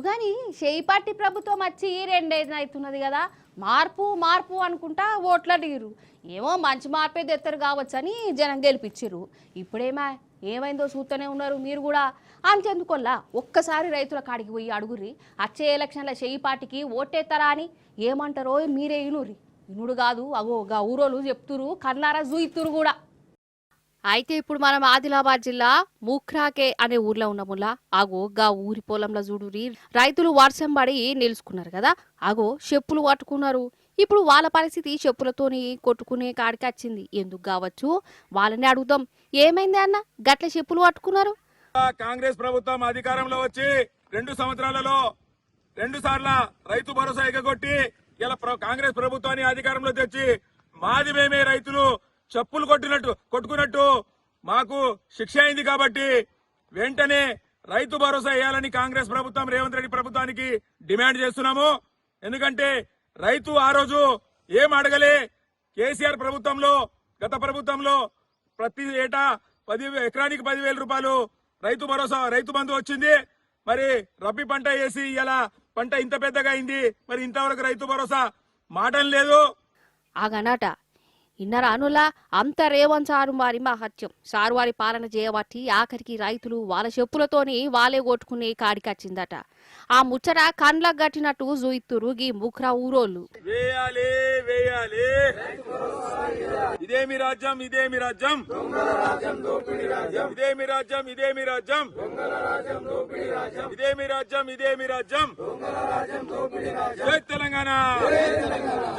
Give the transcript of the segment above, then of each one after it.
కానీ పార్టీ ప్రభుత్వం వచ్చి 2 ఏళ్ళు అవుతున్నది కదా, మార్పు మార్పు అనుకుంటా ఓట్ల అడిగిరు. ఏమో మంచి మార్పే తెస్తారు కావచ్చని జనం గెలిపించారు. ఏమైందో చూస్తూనే ఉన్నారు. మీరు కూడా అంతెందుకొల్లా ఒక్కసారి రైతుల కాడికి పోయి అడుగుర్రి, వచ్చే ఎలక్షన్ల పార్టీకి ఓటేస్తారా అని. ఏమంటారో మీరే ఇనుర్రి. ఇనుడు కాదు, అగో గా ఊరోళ్ళు చెప్తురు, కన్నారా జూయిత్తురు కూడా. అయితే ఇప్పుడు మనం ఆదిలాబాద్ జిల్లా ముఖ్రాకే అనే ఊర్లో ఉన్నాములా. ఆగో గా ఊరి పొలంలో చూడురి, రైతులు వర్షం పడి నిలుచుకున్నారు కదా, ఆగో చెప్పులు పట్టుకున్నారు. ఇప్పుడు వాళ్ళ పరిస్థితి చెప్పులతోని కొట్టుకునే కాడికి వచ్చింది. ఎందుకు కావచ్చు వాళ్ళని అడుగుదాం. ఏమైంది అన్న గట్ల చెప్పులు పట్టుకున్నారు? కాంగ్రెస్ ప్రభుత్వం అధికారంలో వచ్చి 2 సంవత్సరాలలో 2 సార్ల రైతు భరోసా ఎగగొట్టి ఇలా కాంగ్రెస్ ప్రభుత్వాన్ని అధికారంలో తెచ్చి మాది మేమే రైతులు చెప్పులు కొట్టుకున్నట్టు మాకు శిక్ష అయింది. కాబట్టి వెంటనే రైతు భరోసా వేయాలని కాంగ్రెస్ ప్రభుత్వం రేవంత్ రెడ్డి ప్రభుత్వానికి డిమాండ్ చేస్తున్నాము. ఎందుకంటే రైతు ఆ రోజు ఏం అడగలే. కేసీఆర్ ప్రభుత్వంలో, గత ప్రభుత్వంలో ప్రతి ఏటా ఎకరానికి 10,000 రూపాయలు రైతు భరోసా, రైతు బంధు వచ్చింది. మరి రబీ పంట వేసి ఇలా పంట ఇంత పెద్దగా అయింది. మరి ఇంతవరకు రైతు భరోసా మాటం లేదు. ఆగనాట ఇన్నరానులా అంత రేవంత్ సారు వారి మహత్యం. సారు వారి పాలన చేయబట్టి ఆఖరికి రైతులు వాళ్ళ చెప్పులతోని వాళ్ళే కొట్టుకునే కాడికొచ్చిందట. ఆ ముచ్చట కండ్లకు గట్టినట్టు జూయిత్తురు గీ ముఖ్రా ఊరోళ్ళు. వేయాలి వేయాలి, ఇదేమి రాజ్యం ఇదేమి రాజ్యం, ఇదేమి రాజ్యం ఇదేమి రాజ్యం, ఇదేమి రాజ్యం ఇదేమి రాజ్యం. జై తెలంగాణ,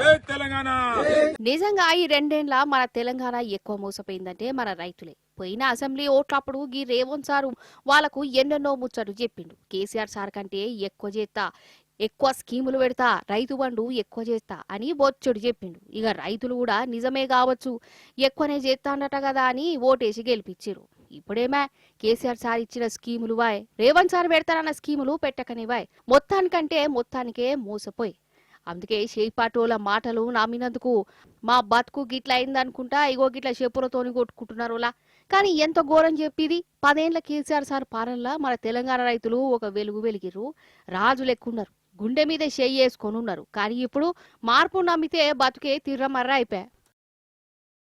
జై తెలంగాణ. నిజంగా ఈ 2 ఏళ్ల మన తెలంగాణ ఎక్కువ మోసపోయిందంటే మన రైతులే. పోయిన అసెంబ్లీ ఓట్లప్పుడు గీ రేవంత్ సారు వాళ్లకు ఎన్నెన్నో ముచ్చట్లు చెప్పిండు. కేసీఆర్ సార్ కంటే ఎక్కువ చేస్తా, ఎక్కువ స్కీములు పెడతా, రైతు బంధు ఎక్కువ చేస్తా అని బొచ్చుడు చెప్పిండు. ఇక రైతులు కూడా నిజమే కావచ్చు, ఎక్కువనే చేస్తానట కదా అని ఓటేసి గెలిపించారు. ఇప్పుడేమే కేసీఆర్ సార్ ఇచ్చిన స్కీములు వాయ్, రేవంత్ సార్ పెడతారన్న స్కీములు పెట్టకనే వాయ్. మొత్తానికంటే మొత్తానికే మోసపోయి. అందుకే షేపాటోల మాటలు నమ్మినందుకు మా బతుకు గిట్ల అయిందనుకుంటా ఇగో గిట్ల చెప్పులతోని కొట్టుకుంటున్నారులా. కానీ ఎంత ఘోరం చెప్పిది. 10 ఏళ్ల కేసీఆర్ సార్ పాలనలో మన తెలంగాణ రైతులు ఒక వెలుగు వెలిగిర్రు, రాజులు ఎక్కున్నారు, గుండె మీద చెయ్యేసుకొని ఉన్నారు. కానీ ఇప్పుడు మార్పు నమ్మితే బతుకే తిర్రమర్ర అయిపోయా.